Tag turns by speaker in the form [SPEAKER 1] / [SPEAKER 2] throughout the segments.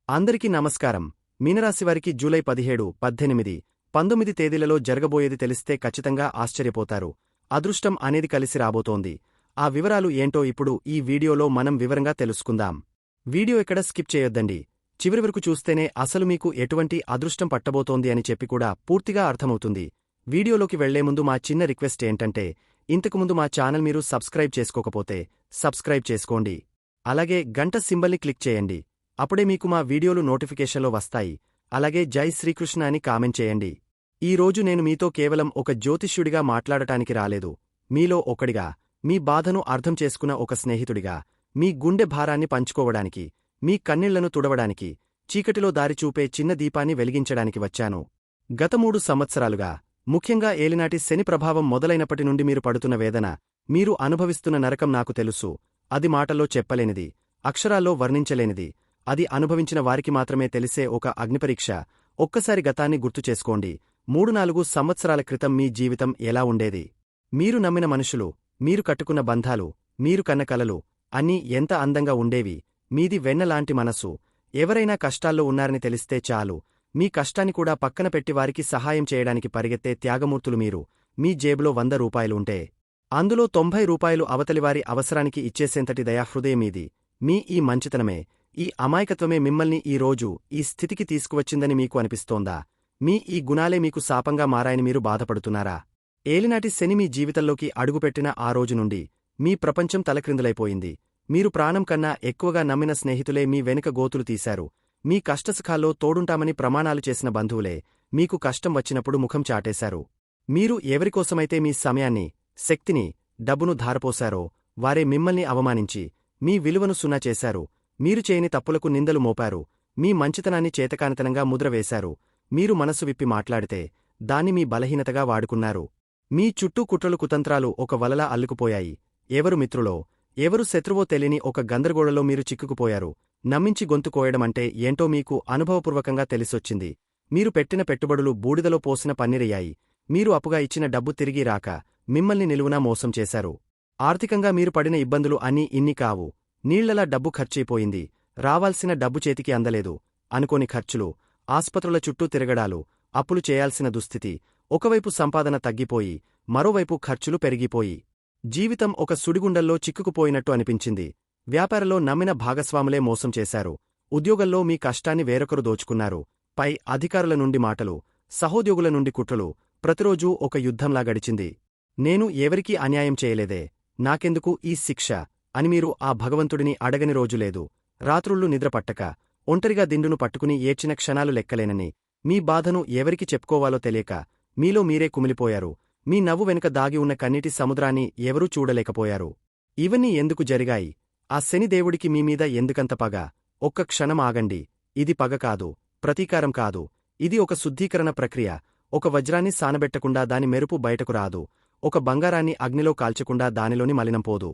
[SPEAKER 1] అందరికీ నమస్కారం. మీనరాశివారికి జూలై 17, 18, 19 తేదీలలో జరగబోయేది తెలిస్తే ఖచ్చితంగా ఆశ్చర్యపోతారు. అదృష్టం అనేది కలిసి రాబోతోంది. ఆ వివరాలు ఏంటో ఇప్పుడు ఈ వీడియోలో మనం వివరంగా తెలుసుకుందాం. వీడియో ఎక్కడ స్కిప్ చేయొద్దండి. చివరి వరకు చూస్తేనే అసలు మీకు ఎటువంటి అదృష్టం పట్టబోతోంది అని చెప్పి కూడా పూర్తిగా అర్థమవుతుంది. వీడియోలోకి వెళ్లే ముందు మా చిన్న రిక్వెస్ట్ ఏంటంటే, ఇంతకుముందు మా ఛానల్ మీరు సబ్స్క్రైబ్ చేసుకోకపోతే సబ్స్క్రైబ్ చేసుకోండి. అలాగే గంట సింబల్ని క్లిక్ చేయండి. అప్పుడే మీకు మా వీడియోలు నోటిఫికేషన్లో వస్తాయి. అలాగే జై శ్రీకృష్ణ అని కామెంట్ చేయండి. ఈ రోజు నేను మీతో కేవలం ఒక జ్యోతిష్యుడిగా మాట్లాడటానికి రాలేదు. మీలో ఒకడిగా, మీ బాధను అర్థం చేసుకున్న ఒక స్నేహితుడిగా, మీ గుండె భారాన్ని పంచుకోవడానికి, మీ కన్నీళ్లను తుడవడానికి, చీకటిలో దారి చూపే చిన్న దీపాన్ని వెలిగించడానికి వచ్చాను. గత 3 సంవత్సరాలుగా, ముఖ్యంగా ఏలినాటి శని ప్రభావం మొదలైనప్పటి నుండి మీరు పడుతున్న వేదన, మీరు అనుభవిస్తున్న నరకం నాకు తెలుసు. అది మాటల్లో చెప్పలేనిది, అక్షరాల్లో వర్ణించలేనిది. అది అనుభవించిన వారికి మాత్రమే తెలిసే ఒక అగ్నిపరీక్ష. ఒక్కసారి గతాన్ని గుర్తుచేసుకోండి. 3-4 సంవత్సరాల క్రితం మీ జీవితం ఎలా ఉండేది? మీరు నమ్మిన మనుషులు, మీరు కట్టుకున్న బంధాలు, మీరు కన్న కలలు, అన్నీ ఎంత అందంగా ఉండేవి. మీది వెన్నలాంటి మనసు. ఎవరైనా కష్టాల్లో ఉన్నారని తెలిస్తే చాలు, మీ కష్టాన్ని కూడా పక్కన పెట్టి వారికి సహాయం చేయడానికి పరిగెత్తే త్యాగమూర్తులు మీరు. మీ జేబులో 100 రూపాయలుంటే అందులో 90 రూపాయలు అవతలివారి అవసరానికి ఇచ్చేసేంతటి దయాహృదయం మీది. మీ ఈ మంచితనమే, ఈ అమాయకత్వమే మిమ్మల్ని ఈ రోజు ఈ స్థితికి తీసుకువచ్చిందని మీకు అనిపిస్తోందా? మీ ఈ గుణాలే మీకు శాపంగా మారాయని మీరు బాధపడుతున్నారా? ఏలినాటి శని మీ జీవితంలోకి అడుగుపెట్టిన ఆ రోజు నుండి మీ ప్రపంచం తలక్రిందులైపోయింది. మీరు ప్రాణం కన్నా ఎక్కువగా నమ్మిన స్నేహితులే మీ వెనుక గోతులు తీశారు. మీ కష్టసుఖాల్లో తోడుంటామని ప్రమాణాలు చేసిన బంధువులే మీకు కష్టం వచ్చినప్పుడు ముఖం చాటేశారు. మీరు ఎవరికోసమైతే మీ సమయాన్ని, శక్తిని, డబ్బును ధారపోశారో వారే మిమ్మల్ని అవమానించి మీ విలువను సున్నా చేశారు. మీరు చేయని తప్పులకు నిందలు మోపారు. మీ మంచితనాన్ని చేతకానితనంగా ముద్రవేశారు. మీరు మనసు విప్పి మాట్లాడితే దాన్ని మీ బలహీనతగా వాడుకున్నారు. మీ చుట్టూ కుట్రలు కుతంత్రాలు ఒక వలలా అల్లుకుపోయాయి. ఎవరు మిత్రులో, ఎవరు శత్రువో తెలియని ఒక గందరగోళంలో మీరు చిక్కుకుపోయారు. నమ్మించి గొంతు కోయడమంటే ఏంటో మీకు అనుభవపూర్వకంగా తెలిసొచ్చింది. మీరు పెట్టిన పెట్టుబడులు బూడిదలో పోసిన పన్నీరయ్యాయి. మీరు అప్పుగా ఇచ్చిన డబ్బు తిరిగి రాక మిమ్మల్ని నిలువునా మోసం చేశారు. ఆర్థికంగా మీరు పడిన ఇబ్బందులు అన్నీ ఇన్ని కావు. నీళ్లలా డబ్బు ఖర్చయిపోయింది. రావాల్సిన డబ్బు చేతికి అందలేదు. అనుకోని ఖర్చులు, ఆస్పత్రుల చుట్టూ తిరగడాలు, అప్పులు చేయాల్సిన దుస్థితి. ఒకవైపు సంపాదన తగ్గిపోయి, మరోవైపు ఖర్చులు పెరిగిపోయి, జీవితం ఒక సుడిగుండల్లో చిక్కుకుపోయినట్టు అనిపించింది. వ్యాపారంలో నమ్మిన భాగస్వాములే మోసం చేశారు. ఉద్యోగంలో మీ కష్టాన్ని వేరొకరు దోచుకున్నారు. పై అధికారుల నుండి మాటలు, సహోద్యోగుల నుండి కుట్రలు, ప్రతిరోజూ ఒక యుద్ధంలా గడిచింది. నేను ఎవరికీ అన్యాయం చేయలేదే, నాకెందుకు ఈ శిక్ష అని మీరు ఆ భగవంతుడిని అడగని రోజులేదు. రాత్రుళ్ళు నిద్రపట్టక, ఒంటరిగా దిండును పట్టుకుని ఏడ్చిన క్షణాలు లెక్కలేనని, మీ బాధను ఎవరికి చెప్పుకోవాలో తెలియక మీలో మీరే కుమిలిపోయారు. మీ నవ్వు వెనుక దాగి ఉన్న కన్నీటి సముద్రాన్ని ఎవరూ చూడలేకపోయారు. ఇవన్నీ ఎందుకు జరిగాయి? ఆ శనిదేవుడికి మీమీద ఎందుకంత పగ? ఒక్క క్షణం ఆగండి. ఇది పగ కాదు, ప్రతీకారం కాదు. ఇది ఒక శుద్ధీకరణ ప్రక్రియ. ఒక వజ్రాన్ని సానబెట్టకుండా దాని మెరుపు బయటకు రాదు. ఒక బంగారాన్ని అగ్నిలో కాల్చకుండా దానిలోని మలినం పోదు.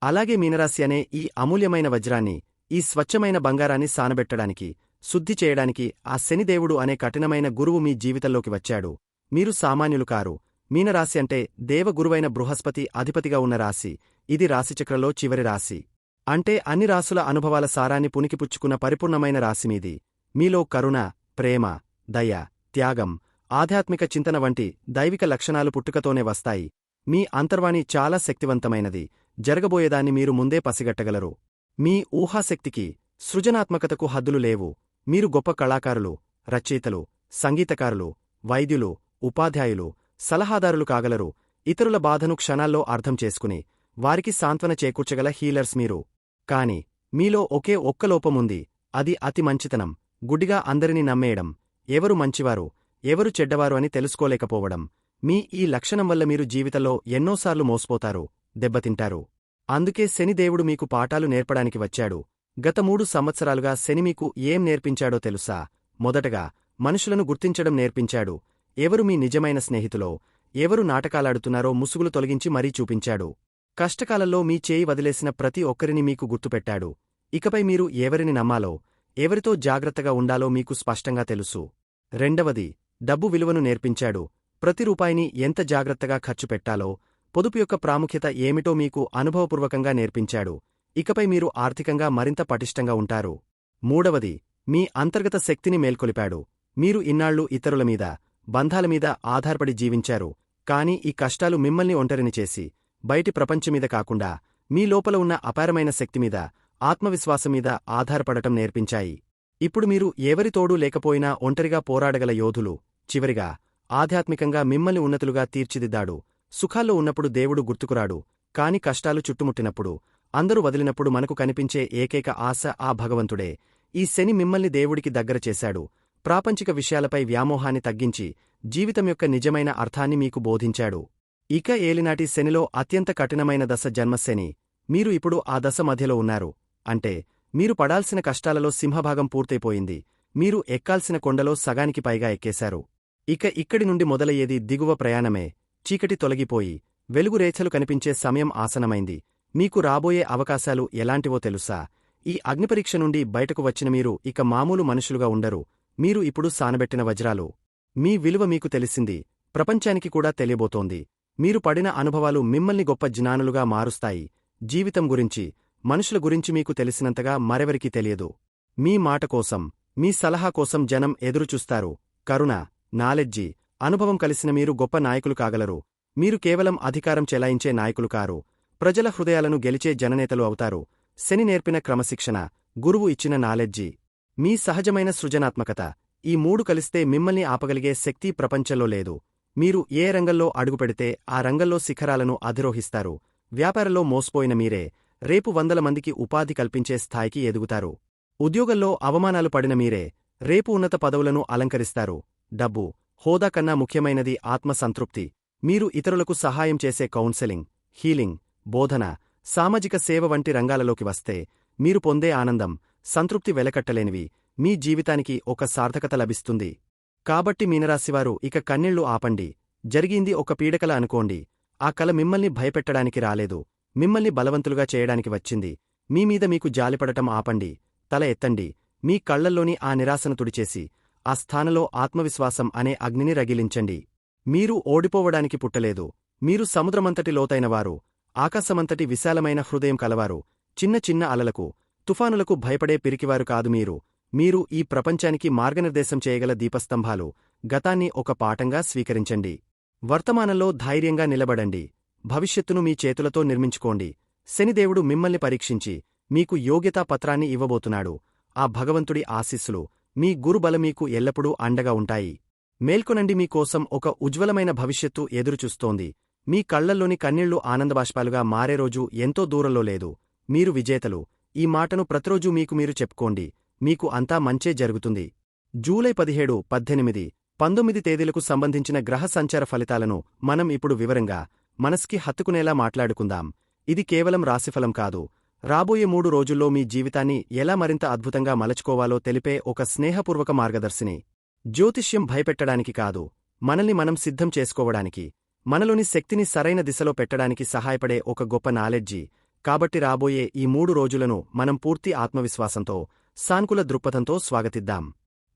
[SPEAKER 1] అలాగే మీనరాశి అనే ఈ అమూల్యమైన వజ్రాన్ని, ఈ స్వచ్ఛమైన బంగారాన్ని సానబెట్టడానికి, శుద్ధి చేయడానికి ఆ శనిదేవుడు అనే కఠినమైన గురువు మీ జీవితంలోకి వచ్చాడు. మీరు సామాన్యులు కారు. మీనరాశి అంటే దేవగురువైన బృహస్పతి అధిపతిగా ఉన్న రాశి. ఇది రాశిచక్రంలో చివరి రాశి. అంటే అన్ని రాసుల అనుభవాల సారాన్ని పుణికిపుచ్చుకున్న పరిపూర్ణమైన రాశి మీది. మీలో కరుణ, ప్రేమ, దయ, త్యాగం, ఆధ్యాత్మిక చింతన వంటి దైవిక లక్షణాలు పుట్టుకతోనే వస్తాయి. మీ అంతర్వాణి చాలా శక్తివంతమైనది. జరగబోయేదాన్ని మీరు ముందే పసిగట్టగలరు. మీ ఊహాశక్తికి, సృజనాత్మకతకు హద్దులు లేవు. మీరు గొప్ప కళాకారులు, రచయితలు, సంగీతకారులు, వైద్యులు, ఉపాధ్యాయులు, సలహాదారులు కాగలరు. ఇతరుల బాధను క్షణాల్లో అర్థం చేసుకుని వారికి సాంత్వన చేకూర్చగల హీలర్స్ మీరు. కాని మీలో ఒకే ఒక్క లోపముంది. అది అతి మంచితనం. గుడ్డిగా అందరినీ నమ్మేయడం. ఎవరు మంచివారు, ఎవరు చెడ్డవారు అని తెలుసుకోలేకపోవడం. మీ ఈ లక్షణం వల్ల మీరు జీవితంలో ఎన్నోసార్లు మోసపోతారు, దెబ్బతింటారు. అందుకే శనిదేవుడు మీకు పాఠాలు నేర్పడానికి వచ్చాడు. గత 3 సంవత్సరాలుగా శని మీకు ఏం నేర్పించాడో తెలుసా? మొదటగా మనుషులను గుర్తించడం నేర్పించాడు. ఎవరు మీ నిజమైన స్నేహితులో, ఎవరు నాటకాలాడుతున్నారో ముసుగులు తొలగించి మరీ చూపించాడు. కష్టకాలంలో మీ చేయి వదిలేసిన ప్రతి ఒక్కరిని మీకు గుర్తుపెట్టాడు. ఇకపై మీరు ఎవరిని నమ్మాలో, ఎవరితో జాగ్రత్తగా ఉండాలో మీకు స్పష్టంగా తెలుసు. రెండవది, డబ్బు విలువను నేర్పించాడు. ప్రతి రూపాయిని ఎంత జాగ్రత్తగా ఖర్చు పెట్టాలో, పొదుపు యొక్క ప్రాముఖ్యత ఏమిటో మీకు అనుభవపూర్వకంగా నేర్పించాడు. ఇకపై మీరు ఆర్థికంగా మరింత పటిష్టంగా ఉంటారు. మూడవది, మీ అంతర్గత శక్తిని మేల్కొలిపాడు. మీరు ఇన్నాళ్లు ఇతరుల మీద, బంధాల మీద ఆధారపడి జీవించారు, కాని ఈ కష్టాలు మిమ్మల్ని ఒంటరిని చేసి, బయటి ప్రపంచమీద కాకుండా మీ లోపల ఉన్న అపారమైన శక్తిమీద, ఆత్మవిశ్వాసం మీద ఆధారపడటం నేర్పించాయి. ఇప్పుడు మీరు ఎవరి తోడూ లేకపోయినా ఒంటరిగా పోరాడగల యోధులు. చివరిగా, ఆధ్యాత్మికంగా మిమ్మల్ని ఉన్నతులుగా తీర్చిదిద్దాడు. సుఖాల్లో ఉన్నప్పుడు దేవుడు గుర్తుకురాడు, కాని కష్టాలు చుట్టుముట్టినప్పుడు, అందరూ వదిలినప్పుడు మనకు కనిపించే ఏకైక ఆశ ఆ భగవంతుడే. ఈ శని మిమ్మల్ని దేవుడికి దగ్గర చేశాడు. ప్రాపంచిక విషయాలపై వ్యామోహాన్ని తగ్గించి, జీవితం యొక్క నిజమైన అర్థాన్ని మీకు బోధించాడు. ఇక ఏలినాటి శనిలో అత్యంత కఠినమైన దశ జన్మశని. మీరు ఇప్పుడు ఆ దశ మధ్యలో ఉన్నారు. అంటే, మీరు పడాల్సిన కష్టాలలో సింహభాగం పూర్తయిపోయింది. మీరు ఎక్కాల్సిన కొండలో సగానికి పైగా ఎక్కేశారు. ఇక ఇక్కడి నుండి మొదలయ్యేది దిగువ ప్రయాణమే. చీకటి తొలగిపోయి, వెలుగు రేఛలు కనిపించే సమయం ఆసనమైంది. మీకు రాబోయే అవకాశాలు ఎలాంటివో తెలుసా? ఈ అగ్నిపరీక్ష నుండి బయటకు వచ్చిన మీరు ఇక మామూలు మనుషులుగా ఉండరు. మీరు ఇప్పుడు సానబెట్టిన వజ్రాలు. మీ విలువ మీకు తెలిసింది, ప్రపంచానికి కూడా తెలియబోతోంది. మీరు పడిన అనుభవాలు మిమ్మల్ని గొప్ప జ్ఞానులుగా మారుస్తాయి. జీవితం గురించి, మనుషుల గురించి మీకు తెలిసినంతగా మరెవరికీ తెలియదు. మీ మాట కోసం, మీ సలహా కోసం జనం ఎదురుచూస్తారు. కరుణ, నాలెడ్జి, అనుభవం కలిసిన మీరు గొప్ప నాయకులు కాగలరు. మీరు కేవలం అధికారం చెలాయించే నాయకులు కారు. ప్రజల హృదయాలను గెలిచే జననేతలు అవుతారు. శని నేర్పిన క్రమశిక్షణ, గురువు ఇచ్చిన నాలెడ్జి, మీ సహజమైన సృజనాత్మకత, ఈ మూడు కలిస్తే మిమ్మల్ని ఆపగలిగే శక్తి ప్రపంచంలో లేదు. మీరు ఏ రంగంలో అడుగుపెడితే ఆ రంగంలో శిఖరాలను అధిరోహిస్తారు. వ్యాపారంలో మోసపోయిన మీరే, రేపు 100 మందికి ఉపాధి కల్పించే స్థాయికి ఎదుగుతారు. ఉద్యోగంలో అవమానాలు పడిన మీరే, రేపు ఉన్నత పదవులను అలంకరిస్తారు. డబ్బు, హోదా కన్నా ముఖ్యమైనది ఆత్మసంతృప్తి. మీరు ఇతరులకు సహాయం చేసే కౌన్సెలింగ్, హీలింగ్, బోధన, సామాజిక సేవ వంటి రంగాలలోకి వస్తే, మీరు పొందే ఆనందం, సంతృప్తి వెలకట్టలేనివి. మీ జీవితానికి ఒక సార్థకత లభిస్తుంది. కాబట్టి మీనరాశివారు ఇక కన్నీళ్లు ఆపండి. జరిగింది ఒక పీడకల అనుకోండి. ఆ కల మిమ్మల్ని భయపెట్టడానికి రాలేదు, మిమ్మల్ని బలవంతులుగా చేయడానికి వచ్చింది. మీమీద మీకు జాలిపడటం ఆపండి. తల ఎత్తండి. మీ కళ్లల్లోని ఆ నిరాశను తుడిచేసి, ఆ స్థానంలో ఆత్మవిశ్వాసం అనే అగ్నిని రగిలించండి. మీరు ఓడిపోవడానికి పుట్టలేదు. మీరు సముద్రమంతటి లోతైనవారు, ఆకాశమంతటి విశాలమైన హృదయం కలవారు. చిన్న చిన్న అలలకు, తుఫానులకు భయపడే పిరికివారు కాదు మీరు. మీరు ఈ ప్రపంచానికి మార్గనిర్దేశం చేయగల దీపస్తంభాలు. గతాన్ని ఒక పాఠంగా స్వీకరించండి. వర్తమానంలో ధైర్యంగా నిలబడండి. భవిష్యత్తును మీ చేతులతో నిర్మించుకోండి. శనిదేవుడు మిమ్మల్ని పరీక్షించి, మీకు యోగ్యతా పత్రాన్ని ఇవ్వబోతున్నాడు. ఆ భగవంతుడి ఆశీస్సులు, మీ గురుబల మీకు ఎల్లప్పుడూ అండగా ఉంటాయి. మేల్కొనండి, మీకోసం ఒక ఉజ్వలమైన భవిష్యత్తు ఎదురుచూస్తోంది. మీ కళ్లల్లోని కన్నీళ్లు ఆనందబాష్పాలుగా మారే రోజు ఎంతో దూరంలో లేదు. మీరు విజేతలు. ఈ మాటను ప్రతిరోజూ మీకు మీరు చెప్పుకోండి. మీకు అంతా మంచే జరుగుతుంది. జూలై 17, 18, 19 తేదీలకు సంబంధించిన గ్రహ సంచార ఫలితాలను మనం ఇప్పుడు వివరంగా, మనస్కి హత్తుకునేలా మాట్లాడుకుందాం. ఇది కేవలం రాశిఫలం కాదు. రాబోయే 3 రోజుల్లో మీ జీవితాన్ని ఎలా మరింత అద్భుతంగా మలచుకోవాలో తెలిపే ఒక స్నేహపూర్వక మార్గదర్శిని. జ్యోతిష్యం భయపెట్టడానికి కాదు, మనల్ని మనం సిద్ధం చేసుకోవడానికి, మనలోని శక్తిని సరైన దిశలో పెట్టడానికి సహాయపడే ఒక గొప్ప నాలెడ్జి. కాబట్టి రాబోయే ఈ 3 రోజులను మనం పూర్తి ఆత్మవిశ్వాసంతో, సానుకూల దృక్పథంతో స్వాగతిద్దాం.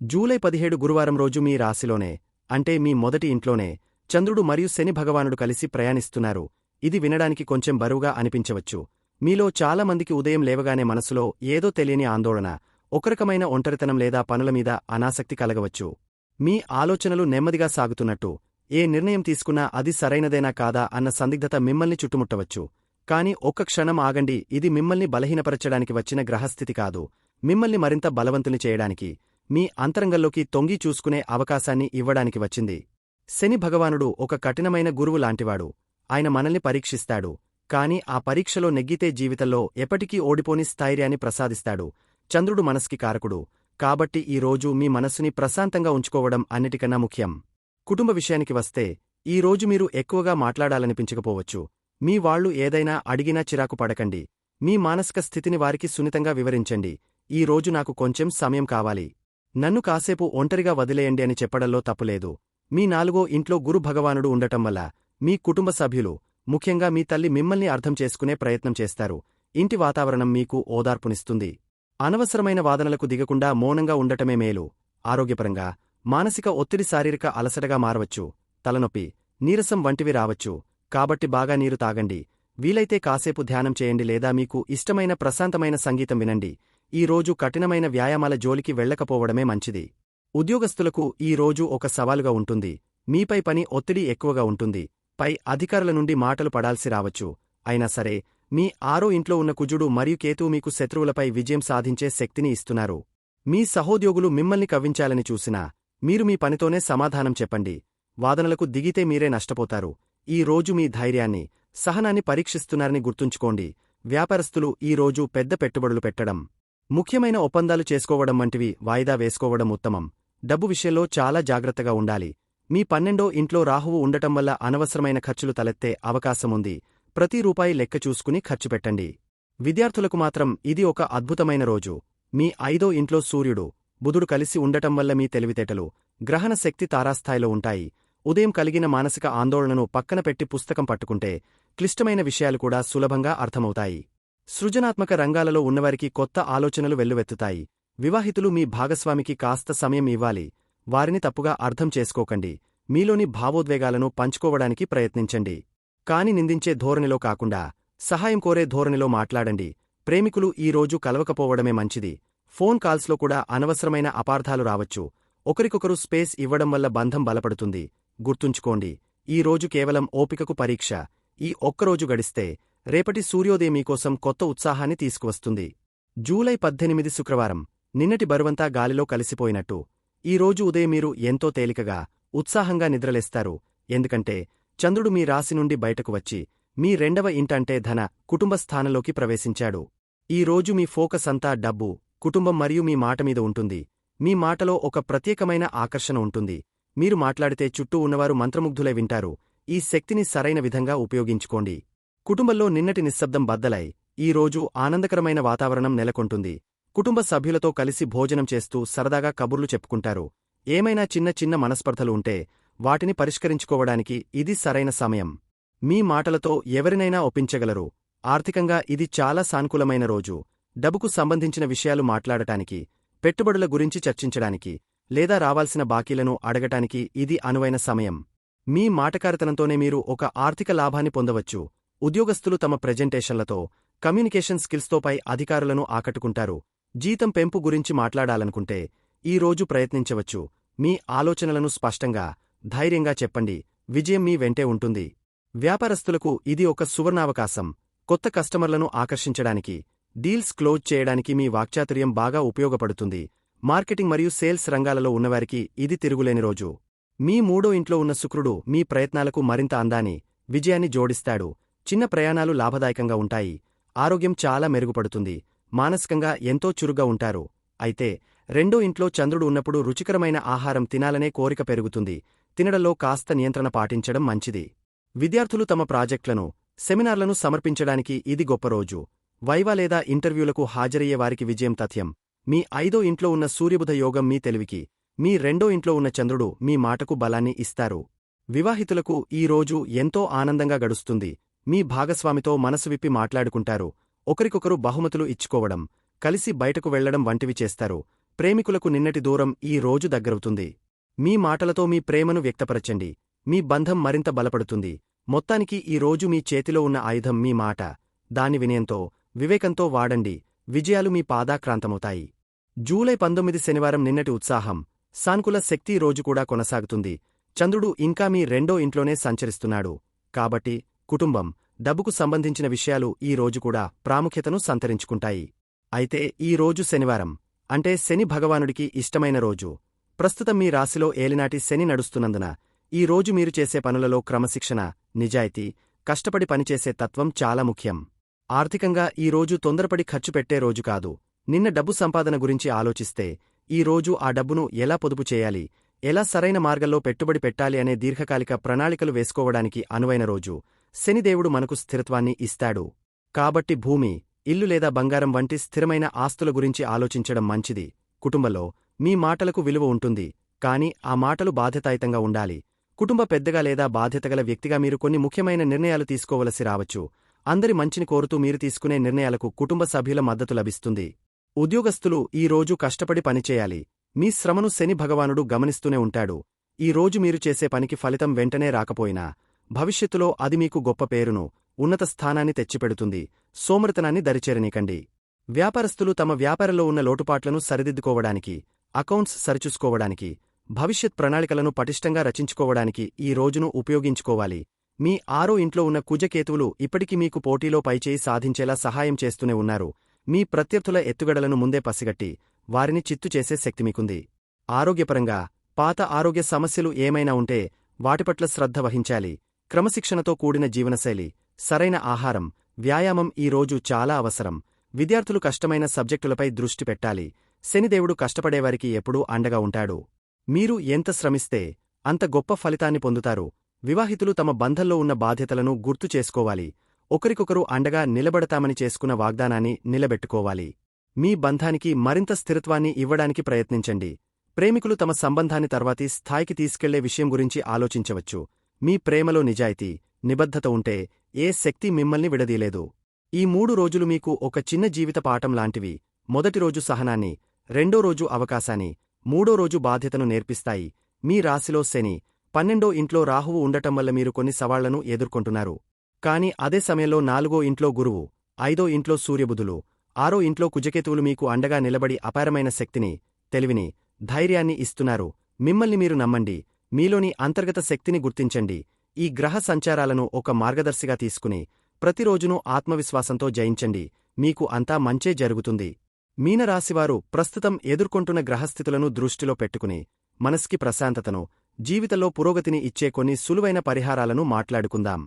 [SPEAKER 1] జూలై 17 గురువారం రోజు మీ రాశిలోనే, అంటే మీ మొదటి ఇంట్లోనే, చంద్రుడు మరియు శని భగవానుడు కలిసి ప్రయాణిస్తున్నారు. ఇది వినడానికి కొంచెం బరువుగా అనిపించవచ్చు. మీలో చాలామందికి ఉదయం లేవగానే మనసులో ఏదో తెలియని ఆందోళన, ఒకరకమైన ఒంటరితనం లేదా పనుల మీద అనాసక్తి కలగవచ్చు. మీ ఆలోచనలు నెమ్మదిగా సాగుతున్నట్టు, ఏ నిర్ణయం తీసుకున్నా అది సరైనదేనా కాదా అన్న సందిగ్ధత మిమ్మల్ని చుట్టుముట్టవచ్చు. కాని ఒక్క క్షణం ఆగండి. ఇది మిమ్మల్ని బలహీనపరచడానికి వచ్చిన గ్రహస్థితి కాదు, మిమ్మల్ని మరింత బలవంతుని చేయడానికి, మీ అంతరంగంలోకి తొంగి చూసుకునే అవకాశాన్ని ఇవ్వడానికి వచ్చింది. శని భగవానుడు ఒక కఠినమైన గురువు లాంటివాడు. ఆయన మనల్ని పరీక్షిస్తాడు, కాని ఆ పరీక్షలో నెగ్గితే జీవితంలో ఎప్పటికీ ఓడిపోని స్థైర్యాన్ని ప్రసాదిస్తాడు. చంద్రుడు మనస్కి కారకుడు, కాబట్టి ఈ రోజు మీ మనస్సుని ప్రశాంతంగా ఉంచుకోవడం అన్నిటికన్నా ముఖ్యం. కుటుంబ విషయానికి వస్తే, ఈ రోజు మీరు ఎక్కువగా మాట్లాడాలనిపించకపోవచ్చు. మీ వాళ్లు ఏదైనా అడిగినా చిరాకు పడకండి. మీ మానసిక స్థితిని వారికి సున్నితంగా వివరించండి. ఈ రోజు నాకు కొంచెం సమయం కావాలి, నన్ను కాసేపు ఒంటరిగా వదిలేయండి అని చెప్పడంలో తప్పులేదు. మీ 4వ ఇంట్లో గురు భగవానుడు ఉండటం వల్ల, మీ కుటుంబ సభ్యులు, ముఖ్యంగా మీ తల్లి మిమ్మల్ని అర్థం చేసుకునే ప్రయత్నం చేస్తారు. ఇంటి వాతావరణం మీకు ఓదార్పునిస్తుంది. అనవసరమైన వాదనలకు దిగకుండా మౌనంగా ఉండటమే మేలు. ఆరోగ్యపరంగా, మానసిక ఒత్తిడి శారీరక అలసటగా మారవచ్చు. తలనొప్పి, నీరసం వంటివి రావచ్చు. కాబట్టి బాగా నీరు తాగండి. వీలైతే కాసేపు ధ్యానం చేయండి లేదా మీకు ఇష్టమైన ప్రశాంతమైన సంగీతం వినండి. ఈ రోజు కఠినమైన వ్యాయామాల జోలికి వెళ్లకపోవడమే మంచిది. ఉద్యోగస్తులకు ఈ రోజు ఒక సవాలుగా ఉంటుంది. మీపై పని ఒత్తిడి ఎక్కువగా ఉంటుంది. పై అధికారుల నుండి మాటలు పడాల్సి రావచ్చు. అయినా సరే, మీ 6వ ఇంట్లో ఉన్న కుజుడు మరియు కేతువు మీకు శత్రువులపై విజయం సాధించే శక్తిని ఇస్తున్నారు. మీ సహోద్యోగులు మిమ్మల్ని కవ్వించాలని చూసినా, మీరు మీ పనితోనే సమాధానం చెప్పండి. వాదనలకు దిగితే మీరే నష్టపోతారు. ఈ రోజు మీ ధైర్యాన్ని, సహనాన్ని పరీక్షిస్తున్నారని గుర్తుంచుకోండి. వ్యాపారస్తులు ఈ రోజు పెద్ద పెట్టుబడులు పెట్టడం, ముఖ్యమైన ఒప్పందాలు చేసుకోవడం వంటివి వాయిదా వేసుకోవడం ఉత్తమం. డబ్బు విషయంలో చాలా జాగ్రత్తగా ఉండాలి. మీ 12వ ఇంట్లో రాహువు ఉండటం వల్ల అనవసరమైన ఖర్చులు తలెత్తే అవకాశముంది. ప్రతి రూపాయి లెక్క చూసుకుని ఖర్చు పెట్టండి. విద్యార్థులకు మాత్రం ఇది ఒక అద్భుతమైన రోజు. మీ 5వ ఇంట్లో సూర్యుడు, బుధుడు కలిసి ఉండటం వల్ల మీ తెలివితేటలు, గ్రహణ శక్తి తారాస్థాయిలో ఉంటాయి. ఉదయం కలిగిన మానసిక ఆందోళనను పక్కన పెట్టి పుస్తకం పట్టుకుంటే క్లిష్టమైన విషయాలు కూడా సులభంగా అర్థమవుతాయి. సృజనాత్మక రంగాలలో ఉన్నవారికి కొత్త ఆలోచనలు వెల్లువెత్తుతాయి. వివాహితులు మీ భాగస్వామికి కాస్త సమయం ఇవ్వాలి. వారిని తప్పుగా అర్థం చేసుకోకండి. మీలోని భావోద్వేగాలను పంచుకోవడానికి ప్రయత్నించండి. కాని నిందించే ధోరణిలో కాకుండా సహాయం కోరే ధోరణిలో మాట్లాడండి. ప్రేమికులు ఈ రోజు కలవకపోవడమే మంచిది. ఫోన్ కాల్స్లో కూడా అనవసరమైన అపార్థాలు రావచ్చు. ఒకరికొకరు స్పేస్ ఇవ్వడం వల్ల బంధం బలపడుతుంది. గుర్తుంచుకోండి, ఈ రోజు కేవలం ఓపికకు పరీక్ష. ఈ ఒక్కరోజు గడిస్తే రేపటి సూర్యోదయం మీకోసం కొత్త ఉత్సాహాన్ని తీసుకువస్తుంది. జూలై 18 శుక్రవారం. నిన్నటి బరువంతా గాలిలో కలిసిపోయినట్టు. ఈ రోజు ఉదయం మీరు ఎంతో తేలికగా, ఉత్సాహంగా నిద్రలేస్తారు. ఎందుకంటే చంద్రుడు మీ రాశి నుండి బయటకు వచ్చి మీ 2వ ఇంటంటే ధన, కుటుంబ స్థానంలోకి ప్రవేశించాడు. ఈ రోజు మీ ఫోకస్ అంతా డబ్బు, కుటుంబం మరియు మీ మాట మీద ఉంటుంది. మీ మాటలో ఒక ప్రత్యేకమైన ఆకర్షణ ఉంటుంది. మీరు మాట్లాడితే చుట్టూ ఉన్నవారు మంత్రముగ్ధులై వింటారు. ఈ శక్తిని సరైన విధంగా ఉపయోగించుకోండి. కుటుంబంలో నిన్నటి నిశ్శబ్దం బద్దలై ఈ రోజు ఆనందకరమైన వాతావరణం నెలకొంటుంది. కుటుంబ సభ్యులతో కలిసి భోజనం చేస్తూ సరదాగా కబుర్లు చెప్పుకుంటారు. ఏమైనా చిన్న చిన్న మనస్పర్ధలు ఉంటే వాటిని పరిష్కరించుకోవడానికి ఇది సరైన సమయం. మీ మాటలతో ఎవరినైనా ఒప్పించగలరు. ఆర్థికంగా ఇది చాలా సానుకూలమైన రోజు. డబ్బుకు సంబంధించిన విషయాలు మాట్లాడటానికి, పెట్టుబడుల గురించి చర్చించడానికి, లేదా రావాల్సిన బాకీలను అడగటానికి ఇది అనువైన సమయం. మీ మాటకారితనంతోనే మీరు ఒక ఆర్థిక లాభాన్ని పొందవచ్చు. ఉద్యోగస్తులు తమ ప్రెజెంటేషన్లతో, కమ్యూనికేషన్ స్కిల్స్తో పై అధికారులను ఆకట్టుకుంటారు. జీతం పెంపు గురించి మాట్లాడాలనుకుంటే ఈ రోజు ప్రయత్నించవచ్చు. మీ ఆలోచనలను స్పష్టంగా, ధైర్యంగా చెప్పండి. విజయం మీ వెంటే ఉంటుంది. వ్యాపారస్తులకు ఇది ఒక సువర్ణావకాశం. కొత్త కస్టమర్లను ఆకర్షించడానికి, డీల్స్ క్లోజ్ చేయడానికి మీ వాక్చాతుర్యం బాగా ఉపయోగపడుతుంది. మార్కెటింగ్ మరియు సేల్స్ రంగాలలో ఉన్నవారికి ఇది తిరుగులేని రోజు. మీ 3వ ఇంట్లో ఉన్న శుక్రుడు మీ ప్రయత్నాలకు మరింత అందాన్ని, విజయాన్ని జోడిస్తాడు. చిన్న ప్రయాణాలు లాభదాయకంగా ఉంటాయి. ఆరోగ్యం చాలా మెరుగుపడుతుంది. మానసికంగా ఎంతో చురుగ్గా ఉంటారు. అయితే 2వ ఇంట్లో చంద్రుడు ఉన్నప్పుడు రుచికరమైన ఆహారం తినాలనే కోరిక పెరుగుతుంది. తినడంలో కాస్త నియంత్రణ పాటించడం మంచిది. విద్యార్థులు తమ ప్రాజెక్టులను, సెమినార్లను సమర్పించడానికి ఇది గొప్ప రోజు. వైవా లేదా ఇంటర్వ్యూలకు హాజరయ్యే వారికి విజయం తథ్యం. మీ 5వ ఇంట్లో ఉన్న సూర్యబుధ యోగం మీ తెలివికి, మీ 2వ ఇంట్లో ఉన్న చంద్రుడు మీ మాటకు బలాన్ని ఇస్తారు. వివాహితులకు ఈ రోజు ఎంతో ఆనందంగా గడుస్తుంది. మీ భాగస్వామితో మనసు విప్పి మాట్లాడుకుంటారు. ఒకరికొకరు బహుమతులు ఇచ్చుకోవడం, కలిసి బయటకు వెళ్లడం వంటివి చేస్తారు. ప్రేమికులకు నిన్నటి దూరం ఈ రోజు దగ్గరవుతుంది. మీ మాటలతో మీ ప్రేమను వ్యక్తపరచండి. మీ బంధం మరింత బలపడుతుంది. మొత్తానికి ఈ రోజు మీ చేతిలో ఉన్న ఆయుధం మీ మాట. దాన్ని వినయంతో, వివేకంతో వాడండి. విజయాలు మీ పాదాక్రాంతమవుతాయి. జూలై 19 శనివారం. నిన్నటి ఉత్సాహం, సానుకూల శక్తి రోజు కూడా కొనసాగుతుంది. చంద్రుడు ఇంకా మీ 2వ ఇంట్లోనే సంచరిస్తున్నాడు. కాబట్టి కుటుంబం, డబ్బుకు సంబంధించిన విషయాలు ఈ రోజు కూడా ప్రాముఖ్యతను సంతరించుకుంటాయి. అయితే ఈ రోజు శనివారం, అంటే శని భగవానుడికి ఇష్టమైన రోజు. ప్రస్తుతం మీ రాశిలో ఏలినాటి శని నడుస్తున్నందున ఈ రోజు మీరు చేసే పనులలో క్రమశిక్షణ, నిజాయితీ, కష్టపడి పనిచేసే తత్వం చాలా ముఖ్యం. ఆర్థికంగా ఈ రోజు తొందరపడి ఖర్చు పెట్టే రోజు కాదు. నిన్న డబ్బు సంపాదన గురించి ఆలోచిస్తే ఈ రోజు ఆ డబ్బును ఎలా పొదుపు చేయాలి, ఎలా సరైన మార్గంలో పెట్టుబడి పెట్టాలి అనే దీర్ఘకాలిక ప్రణాళికలు వేసుకోవడానికి అనువైన రోజు. శనిదేవుడు మనకు స్థిరత్వాన్ని ఇస్తాడు. కాబట్టి భూమి, ఇల్లు లేదా బంగారం వంటి స్థిరమైన ఆస్తుల గురించి ఆలోచించడం మంచిది. కుటుంబంలో మీ మాటలకు విలువ ఉంటుంది. కాని ఆ మాటలు బాధ్యతాయుతంగా ఉండాలి. కుటుంబ పెద్దగా లేదా బాధ్యతగల వ్యక్తిగా మీరు కొన్ని ముఖ్యమైన నిర్ణయాలు తీసుకోవలసి రావచ్చు. అందరి మంచిని కోరుతూ మీరు తీసుకునే నిర్ణయాలకు కుటుంబ సభ్యుల మద్దతు లభిస్తుంది. ఉద్యోగస్తులు ఈ రోజు కష్టపడి పనిచేయాలి. మీ శ్రమను శని భగవానుడు గమనిస్తూనే ఉంటాడు. ఈ రోజు మీరు చేసే పనికి ఫలితం వెంటనే రాకపోయినా భవిష్యత్తులో అది మీకు గొప్ప పేరును, ఉన్నత స్థానాన్ని తెచ్చిపెడుతుంది. సోమరితనాన్ని దరిచేరనీకండి. వ్యాపారస్తులు తమ వ్యాపారంలో ఉన్న లోటుపాట్లను సరిదిద్దుకోవడానికి, అకౌంట్స్ సరిచూసుకోవడానికి, భవిష్యత్ ప్రణాళికలను పటిష్టంగా రచించుకోవడానికి ఈ రోజును ఉపయోగించుకోవాలి. మీ 6వ ఇంట్లో ఉన్న కుజకేతువులు ఇప్పటికీ మీకు పోటీలో పైచేయి సాధించేలా సహాయం చేస్తూనే ఉన్నారు. మీ ప్రత్యర్థుల ఎత్తుగడలను ముందే పసిగట్టి వారిని చిత్తు చేసే శక్తి మీకుంది. ఆరోగ్యపరంగా పాత ఆరోగ్య సమస్యలు ఏమైనా ఉంటే వాటిపట్ల శ్రద్ధ వహించాలి. క్రమశిక్షణతో కూడిన జీవనశైలి, సరైన ఆహారం, వ్యాయామం ఈ రోజు చాలా అవసరం. విద్యార్థులు కష్టమైన సబ్జెక్టులపై దృష్టి పెట్టాలి. శనిదేవుడు కష్టపడేవారికి ఎప్పుడూ అండగా ఉంటాడు. మీరు ఎంత శ్రమిస్తే అంత గొప్ప ఫలితాన్ని పొందుతారు. వివాహితులు తమ బంధంలో ఉన్న బాధ్యతలను గుర్తు చేసుకోవాలి. ఒకరికొకరు అండగా నిలబడతామని చేసుకున్న వాగ్దానాన్ని నిలబెట్టుకోవాలి. మీ బంధానికి మరింత స్థిరత్వాన్ని ఇవ్వడానికి ప్రయత్నించండి. ప్రేమికులు తమ సంబంధాన్ని తర్వాతి స్థాయికి తీసుకెళ్లే విషయం గురించి ఆలోచించవచ్చు. మీ ప్రేమలో నిజాయితీ, నిబద్ధత ఉంటే ఏ శక్తి మిమ్మల్ని విడదీయలేదు. ఈ 3 రోజులు మీకు ఒక చిన్న జీవిత పాఠం లాంటివి. మొదటి రోజు సహనాన్ని, రెండో రోజు అవకాశాన్ని, మూడో రోజు బాధ్యతను నేర్పిస్తాయి. మీ రాశిలో శని, 12వ ఇంట్లో రాహువు ఉండటం వల్ల మీరు కొన్ని సవాళ్లను ఎదుర్కొంటున్నారు. కాని అదే సమయంలో 4వ ఇంట్లో గురువు, 5వ ఇంట్లో సూర్యబుధులు, 6వ ఇంట్లో కుజకేతువులు మీకు అండగా నిలబడి అపారమైన శక్తిని, తెలివిని, ధైర్యాన్ని ఇస్తున్నారు. మిమ్మల్ని మీరు నమ్మండి. మీలోని అంతర్గత శక్తిని గుర్తించండి. ఈ గ్రహ సంచారాలను ఒక మార్గదర్శిగా తీసుకుని ప్రతిరోజునూ ఆత్మవిశ్వాసంతో జయించండి. మీకు అంతా మంచే జరుగుతుంది. మీనరాశివారు ప్రస్తుతం ఎదుర్కొంటున్న గ్రహస్థితులను దృష్టిలో పెట్టుకుని మనస్కి ప్రశాంతతను, జీవితంలో పురోగతిని ఇచ్చే కొన్ని సులువైన పరిహారాలను మాట్లాడుకుందాం.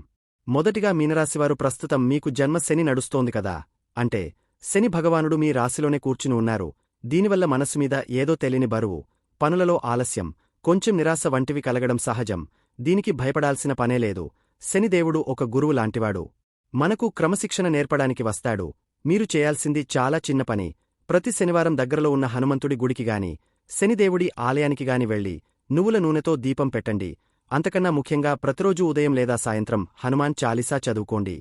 [SPEAKER 1] మొదటిగా మీనరాశివారు ప్రస్తుతం మీకు జన్మ శని నడుస్తోంది కదా. అంటే శని భగవానుడు మీ రాశిలోనే కూర్చుని ఉన్నారు. దీనివల్ల మనసు మీద ఏదో తెలియని బరువు, పనులలో ఆలస్యం, కొంచెం నిరాశ వంటివి కలగడం సహజం. దీనికి భయపడాల్సిన పనేలేదు. శనిదేవుడు ఒక గురువు లాంటివాడు. మనకు క్రమశిక్షణ నేర్పడానికి వస్తాడు. మీరు చేయాల్సింది చాలా చిన్న పని. ప్రతి శనివారం దగ్గరలో ఉన్న హనుమంతుడి గుడికిగాని, శనిదేవుడి ఆలయానికిగాని వెళ్లి నువ్వుల నూనెతో దీపం పెట్టండి. అంతకన్నా ముఖ్యంగా ప్రతిరోజూ ఉదయం లేదా సాయంత్రం హనుమాన్ చాలీసా చదువుకోండి.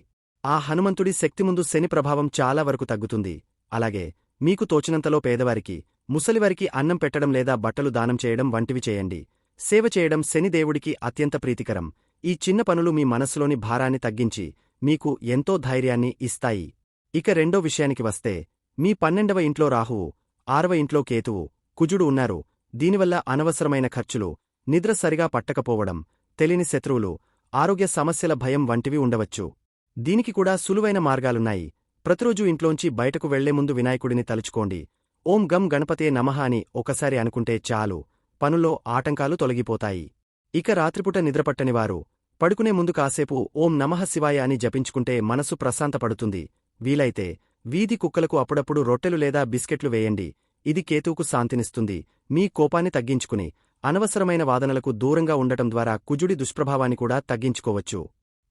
[SPEAKER 1] ఆ హనుమంతుడి శక్తి ముందు శని ప్రభావం చాలా వరకు తగ్గుతుంది. అలాగే మీకు తోచినంతలో పేదవారికి, ముసలివారికి అన్నం పెట్టడం లేదా బట్టలు దానం చేయడం వంటివి చేయండి. సేవ చేయడం శనిదేవుడికి అత్యంత ప్రీతికరం. ఈ చిన్న పనులు మీ మనస్సులోని భారాన్ని తగ్గించి మీకు ఎంతో ధైర్యాన్ని ఇస్తాయి. ఇక రెండో విషయానికి వస్తే, మీ 12వ ఇంట్లో రాహువు, 6వ ఇంట్లో కేతువు, కుజుడు ఉన్నారు. దీనివల్ల అనవసరమైన ఖర్చులు, నిద్ర సరిగా పట్టకపోవడం, తెలియని శత్రువులు, ఆరోగ్య సమస్యల భయం వంటివి ఉండవచ్చు. దీనికి కూడా సులువైన మార్గాలున్నాయి. ప్రతిరోజూ ఇంట్లోంచి బయటకు వెళ్లే ముందు వినాయకుడిని తలుచుకోండి. ఓం గం గణపతే నమః అని ఒకసారి అనుకుంటే చాలు, పనుల్లో ఆటంకాలు తొలగిపోతాయి. ఇక రాత్రిపూట నిద్రపట్టనివారు పడుకునే ముందు కాసేపు ఓం నమః శివాయ అని జపించుకుంటే మనసు ప్రశాంతపడుతుంది. వీలైతే వీధి కుక్కలకు అప్పుడప్పుడు రొట్టెలు లేదా బిస్కెట్లు వేయండి. ఇది కేతువుకు శాంతినిస్తుంది. మీ కోపాన్ని తగ్గించుకుని అనవసరమైన వాదనలకు దూరంగా ఉండటం ద్వారా కుజుడి దుష్ప్రభావాన్ని కూడా తగ్గించుకోవచ్చు.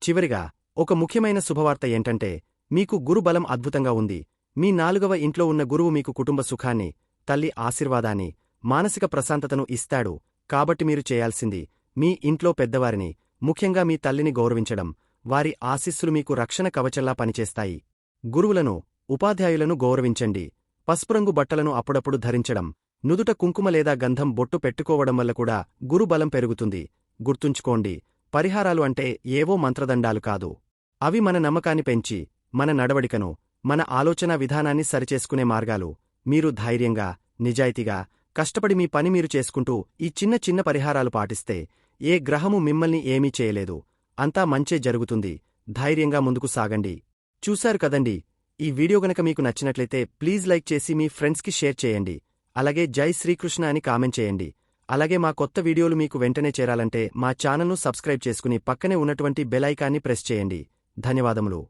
[SPEAKER 1] చివరిగా ఒక ముఖ్యమైన శుభవార్త ఏంటంటే, మీకు గురుబలం అద్భుతంగా ఉంది. మీ 4వ ఇంట్లో ఉన్న గురువు మీకు కుటుంబ సుఖాన్ని, తల్లి ఆశీర్వాదాన్ని, మానసిక ప్రశాంతతను ఇస్తాడు. కాబట్టి మీరు చేయాల్సింది మీ ఇంట్లో పెద్దవారిని, ముఖ్యంగా మీ తల్లిని గౌరవించడం. వారి ఆశీస్సులు మీకు రక్షణ కవచంలా పనిచేస్తాయి. గురువులను, ఉపాధ్యాయులను గౌరవించండి. పసుపురంగు బట్టలను అప్పుడప్పుడు ధరించడం, నుదుట కుంకుమ లేదా గంధం బొట్టు పెట్టుకోవడం వల్ల కూడా గురుబలం పెరుగుతుంది. గుర్తుంచుకోండి, పరిహారాలు అంటే ఏవో మంత్రదండాలు కాదు. అవి మన నమ్మకాన్ని పెంచి, మన నడవడికను, మన ఆలోచనా విధానాన్ని సరిచేసుకునే మార్గాలు. మీరు ధైర్యంగా, నిజాయితీగా, కష్టపడి మీ పని మీరు చేసుకుంటూ ఈ చిన్న చిన్న పరిహారాలు పాటిస్తే ఏ గ్రహము మిమ్మల్ని ఏమీ చేయలేదు. అంతా మంచే జరుగుతుంది. ధైర్యంగా ముందుకు సాగండి. చూశారు కదండి, ఈ వీడియో గనక మీకు నచ్చినట్లయితే ప్లీజ్ లైక్ చేసి మీ ఫ్రెండ్స్కి షేర్ చేయండి. అలాగే జై శ్రీకృష్ణ అని కామెంట్ చేయండి. అలాగే మా కొత్త వీడియోలు మీకు వెంటనే చేరాలంటే మా ఛానల్ను సబ్స్క్రైబ్ చేసుకుని పక్కనే ఉన్నటువంటి బెల్ ఐకాన్ని ప్రెస్ చేయండి. ధన్యవాదములు.